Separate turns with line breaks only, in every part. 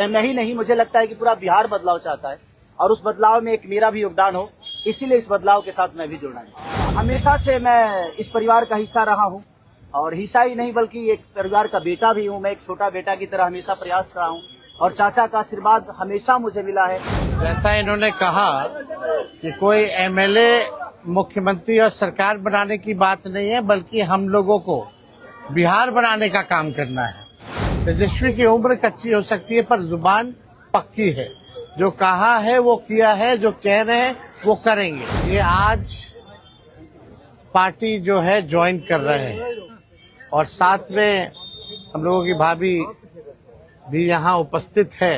मैं ही नहीं, मुझे लगता है कि पूरा बिहार बदलाव चाहता है और उस बदलाव में एक मेरा भी योगदान हो, इसीलिए इस बदलाव के साथ मैं भी जुड़ना है। हमेशा से मैं इस परिवार का हिस्सा रहा हूँ और हिस्सा ही नहीं बल्कि एक परिवार का बेटा भी हूँ। मैं एक छोटा बेटा की तरह हमेशा प्रयास रहा हूँ और चाचा का आशीर्वाद हमेशा मुझे मिला है।
जैसा इन्होंने कहा कि कोई एमएलए मुख्यमंत्री और सरकार बनाने की बात नहीं है, बल्कि हम लोगों को बिहार बनाने का काम करना है। तेजस्वी की उम्र कच्ची हो सकती है पर जुबान पक्की है। जो कहा है वो किया है, जो कह रहे हैं वो करेंगे। ये आज पार्टी जो है ज्वाइन कर रहे हैं और साथ में हम लोगों की भाभी भी यहाँ उपस्थित है।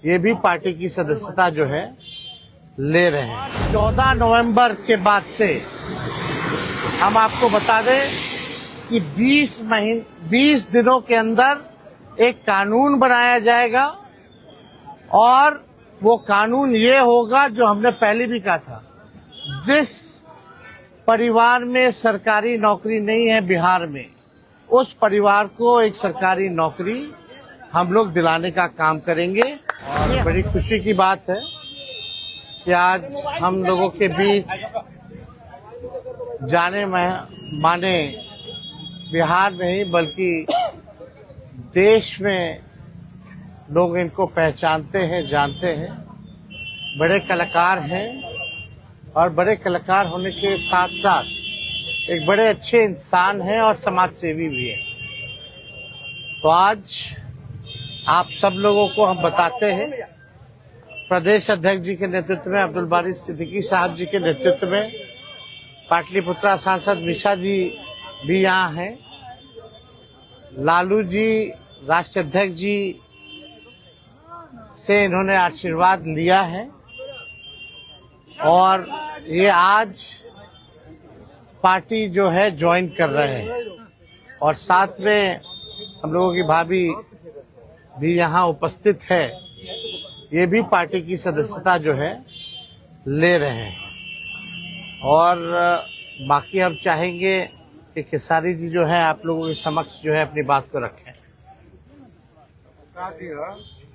ये भी पार्टी की सदस्यता जो है ले रहे हैं। 14 नवंबर के बाद से हम आपको बता दें कि 20 दिनों के अंदर एक कानून बनाया जाएगा और वो कानून ये होगा जो हमने पहले भी कहा था। जिस परिवार में सरकारी नौकरी नहीं है बिहार में, उस परिवार को एक सरकारी नौकरी हम लोग दिलाने का काम करेंगे। और बड़ी खुशी की बात है कि आज हम लोगों के बीच जाने माने बिहार नहीं बल्कि देश में लोग इनको पहचानते हैं, जानते हैं। बड़े कलाकार हैं और बड़े कलाकार होने के साथ साथ एक बड़े अच्छे इंसान हैं और समाज सेवी भी हैं। तो आज आप सब लोगों को हम बताते हैं, प्रदेश अध्यक्ष जी के नेतृत्व में, अब्दुल बारी सिद्दीकी साहब जी के नेतृत्व में, पाटलिपुत्रा सांसद मिशा जी भी यहाँ हैं, लालू जी राष्ट्रीय अध्यक्ष जी से इन्होंने आशीर्वाद लिया है और ये आज पार्टी जो है ज्वाइन कर रहे हैं और साथ में हम लोगों की भाभी भी यहाँ उपस्थित है। ये भी पार्टी की सदस्यता जो है ले रहे हैं और बाकी हम चाहेंगे कि खेसारी जी जो है आप लोगों के समक्ष जो है अपनी बात को रखें।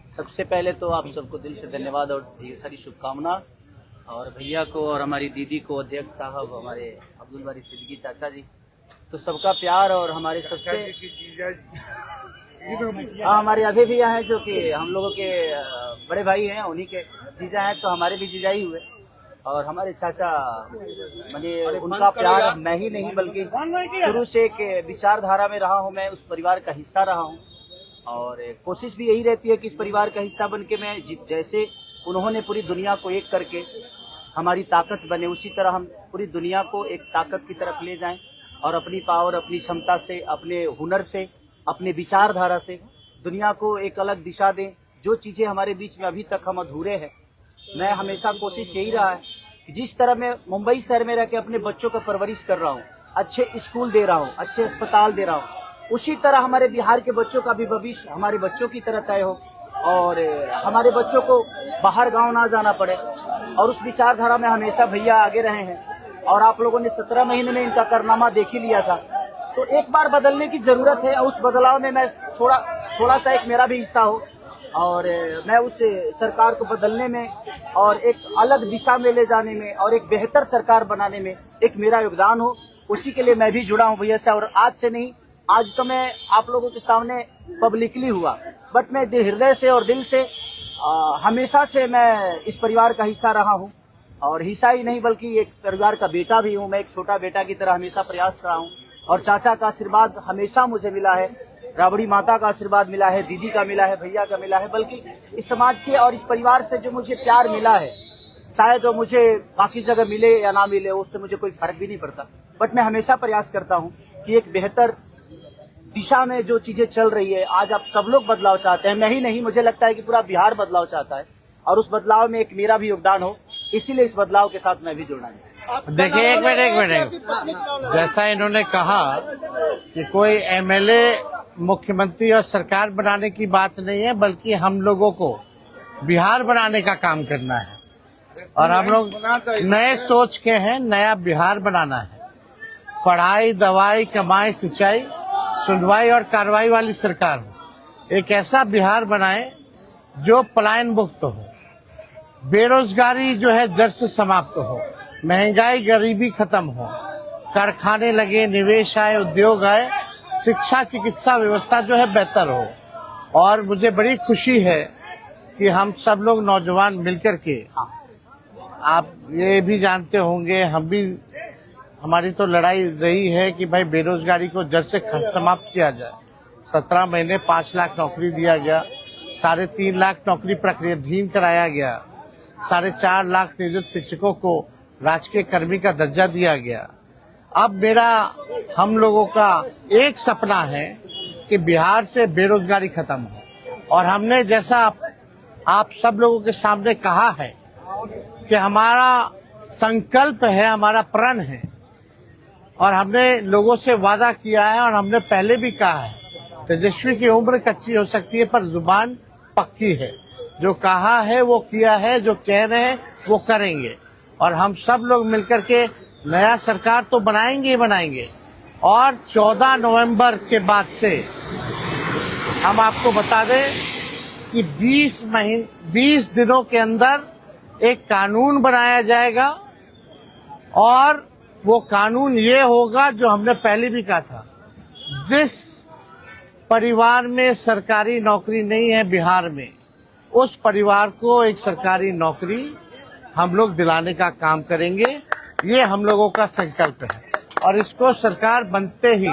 सबसे पहले तो आप सबको दिल से धन्यवाद और ढेर सारी शुभकामना, और भैया को और हमारी दीदी को, अध्यक्ष साहब, हमारे अब्दुल बारी सिद्दीकी चाचा जी, तो सबका प्यार और हमारे सबसे हमारे अभी भैया हैं जो कि हम लोगों के बड़े भाई हैं, उन्हीं के जीजा हैं, तो हमारे भी जीजा ही हुए। और हमारे चाचा मैंने उनका प्यार मैं ही नहीं बल्कि शुरू से एक विचारधारा में रहा हूँ। मैं उस परिवार का हिस्सा रहा हूँ और कोशिश भी यही रहती है कि इस परिवार का हिस्सा बन के मैं जैसे उन्होंने पूरी दुनिया को एक करके हमारी ताकत बने, उसी तरह हम पूरी दुनिया को एक ताकत की तरफ ले जाएं और अपनी पावर, अपनी क्षमता से, अपने हुनर से, अपने विचारधारा से दुनिया को एक अलग दिशा दें। जो चीज़ें हमारे बीच में अभी तक हम अधूरे हैं, मैं हमेशा कोशिश यही रहा है कि जिस तरह मैं मुंबई शहर में रह के अपने बच्चों का परवरिश कर रहा हूँ, अच्छे स्कूल दे रहा हूँ, अच्छे अस्पताल दे रहा हूँ, उसी तरह हमारे बिहार के बच्चों का भी भविष्य हमारे बच्चों की तरह तय हो और हमारे बच्चों को बाहर गांव ना जाना पड़े। और उस विचारधारा में हमेशा भैया आगे रहे हैं और आप लोगों ने 17 महीने में इनका कारनामा देख ही लिया था। तो एक बार बदलने की जरूरत है और उस बदलाव में मैं थोड़ा सा एक मेरा भी हिस्सा हो और मैं उस सरकार को बदलने में और एक अलग दिशा में ले जाने में और एक बेहतर सरकार बनाने में एक मेरा योगदान हो, उसी के लिए मैं भी जुड़ा हूँ भैया से। और आज से नहीं, आज तो मैं आप लोगों के सामने पब्लिकली हुआ, बट मैं हृदय से और दिल से हमेशा से मैं इस परिवार का हिस्सा रहा हूँ और हिस्सा ही नहीं बल्कि एक परिवार का बेटा भी हूँ। मैं एक छोटा बेटा की तरह हमेशा प्रयास रहा हूँ और चाचा का आशीर्वाद हमेशा मुझे मिला है, राबड़ी माता का आशीर्वाद मिला है, दीदी का मिला है, भैया का मिला है, बल्कि इस समाज के और इस परिवार से जो मुझे प्यार मिला है, शायद वो मुझे बाकी जगह मिले या ना मिले, उससे मुझे कोई फर्क भी नहीं पड़ता। बट मैं हमेशा प्रयास करता हूँ कि एक बेहतर दिशा में जो चीजें चल रही है, आज आप सब लोग बदलाव चाहते हैं, मैं ही नहीं, मुझे लगता है कि पूरा बिहार बदलाव चाहता है और उस बदलाव में एक मेरा भी योगदान हो, इसीलिए इस बदलाव के साथ मैं भी जुड़ना है।
देखिए एक मिनट, जैसा इन्होंने कहा कि कोई एमएलए मुख्यमंत्री और सरकार बनाने की बात नहीं है, बल्कि हम लोगों को बिहार बनाने का काम करना है और हम लोग नए सोच के हैं, नया बिहार बनाना है। पढ़ाई, दवाई, कमाई, सिंचाई, सुनवाई और कार्रवाई वाली सरकार हो। एक ऐसा बिहार बनाए जो पलायन मुक्त हो, बेरोजगारी जो है जड़ से समाप्त हो, महंगाई गरीबी खत्म हो, कारखाने लगे, निवेश आए, उद्योग आए, शिक्षा चिकित्सा व्यवस्था जो है बेहतर हो। और मुझे बड़ी खुशी है कि हम सब लोग नौजवान मिलकर के, आप ये भी जानते होंगे, हमारी तो लड़ाई रही है कि भाई बेरोजगारी को जड़ से समाप्त किया जाए। 17 महीने 5 लाख नौकरी दिया गया, 3.5 लाख नौकरी प्रक्रियाधीन कराया गया, 4.5 लाख नियोजित शिक्षकों को राजकीय कर्मी का दर्जा दिया गया। अब हम लोगों का एक सपना है कि बिहार से बेरोजगारी खत्म हो। और हमने जैसा आप सब लोगों के सामने कहा है कि हमारा संकल्प है, हमारा प्रण है, और हमने लोगों से वादा किया है, और हमने पहले भी कहा है, तेजस्वी की उम्र कच्ची हो सकती है पर जुबान पक्की है। जो कहा है वो किया है, जो कह रहे हैं वो करेंगे। और हम सब लोग मिलकर के नया सरकार तो बनाएंगे ही बनाएंगे। और 14 नवंबर के बाद से हम आपको बता दें कि 20 दिनों के अंदर एक कानून बनाया जाएगा, और वो कानून ये होगा जो हमने पहले भी कहा था, जिस परिवार में सरकारी नौकरी नहीं है बिहार में, उस परिवार को एक सरकारी नौकरी हम लोग दिलाने का काम करेंगे। ये हम लोगों का संकल्प है, और इसको सरकार बनते ही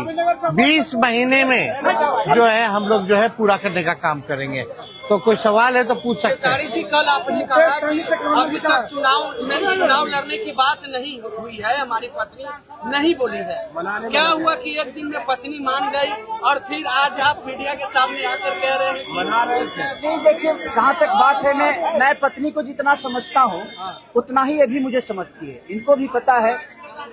20 महीने में जो है हम लोग जो है पूरा करने का काम करेंगे। तो कोई सवाल है तो पूछ सकते हैं।
जी, कल आपने कहा कि अभी तक चुनाव लड़ने की बात नहीं हुई है, हमारी पत्नी नहीं बोली है। क्या हुआ कि एक दिन में पत्नी मान गई और फिर आज आप मीडिया के सामने आकर कह रहे हैं
मना रहे थे? नहीं, देखिए, जहाँ तक बात है, मैं पत्नी को जितना समझता हूँ उतना ही ये भी मुझे समझती है। इनको भी पता है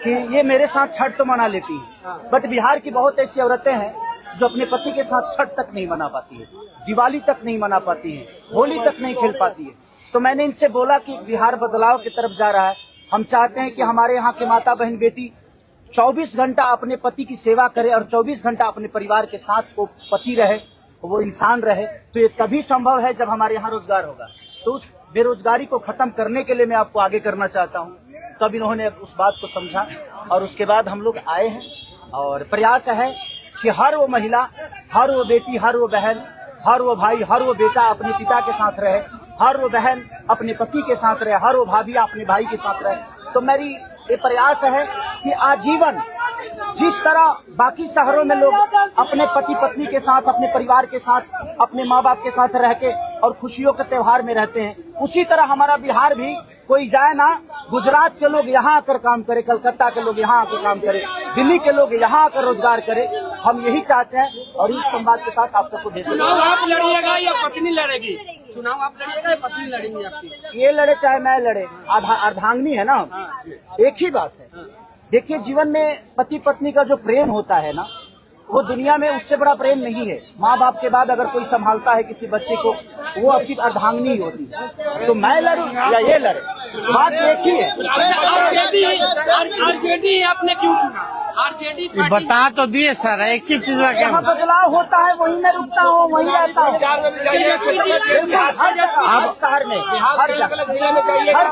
कि ये मेरे साथ छठ तो मना लेती है, बट बिहार की बहुत ऐसी औरतें हैं जो अपने पति के साथ छठ तक नहीं मना पाती है, दिवाली तक नहीं मना पाती है, होली तक नहीं खेल पाती है। तो मैंने इनसे बोला कि बिहार बदलाव की तरफ जा रहा है। हम चाहते हैं कि हमारे यहाँ के माता बहन बेटी 24 घंटा अपने पति की सेवा करे और 24 घंटा अपने परिवार के साथ वो पति रहे, वो इंसान रहे। तो ये तभी संभव है जब हमारे यहाँ रोजगार होगा। तो उस बेरोजगारी को खत्म करने के लिए मैं आपको आगे करना चाहता हूँ। तब इन्होंने उस बात को समझा, और उसके बाद हम लोग आए हैं, और प्रयास है कि हर वो महिला, हर वो बेटी, हर वो बहन, हर वो भाई, हर वो बेटा अपने पिता के साथ रहे, हर वो बहन अपने पति के साथ रहे, हर वो भाभी अपने भाई के साथ रहे। तो मेरी ये प्रयास है कि आजीवन जिस तरह बाकी शहरों में लोग अपने पति पत्नी के साथ, अपने परिवार के साथ, अपने माँ बाप के साथ रह के और खुशियों के त्योहार में रहते हैं, उसी तरह हमारा बिहार भी कोई जाए ना, गुजरात के लोग यहाँ आकर काम करे, कलकत्ता के लोग यहाँ आकर काम करे, दिल्ली के लोग यहाँ आकर रोजगार करे। हम यही चाहते हैं, और इस संवाद के साथ आप सबको भेज।
चुनाव आप लड़िएगा या पत्नी लड़ेगी? चुनाव आप लड़िएगा या पत्नी लड़ेंगी आपकी?
ये लड़े चाहे मैं लड़े, अर्धांगिनी है ना, एक ही बात है। देखिए, जीवन में पति पत्नी का जो प्रेम होता है ना, वो दुनिया में उससे बड़ा प्रेम नहीं है। माँ बाप के बाद अगर कोई संभालता है किसी बच्चे को, वो आपकी अर्धांगिनी ही होती है। तो मैं लड़ूं या ये लड़े, बात एक ही है।
आरजेडी आपने क्यों चुना? आरजेडी
बता तो दिए सर, एक ही चीज में
जहाँ बदलाव होता है वहीं मैं रुकता हूँ, वहीं रहता हूँ। अब शहर में, हर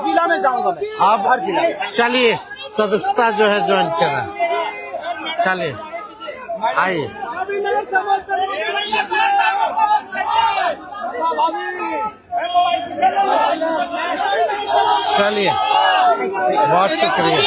जिला में जाऊंगा मैं।
अब
हर जिला में
चलिए, सदस्यता जो है ज्वाइन करा, चलिए आइए। चलिए, बहुत शुक्रिया।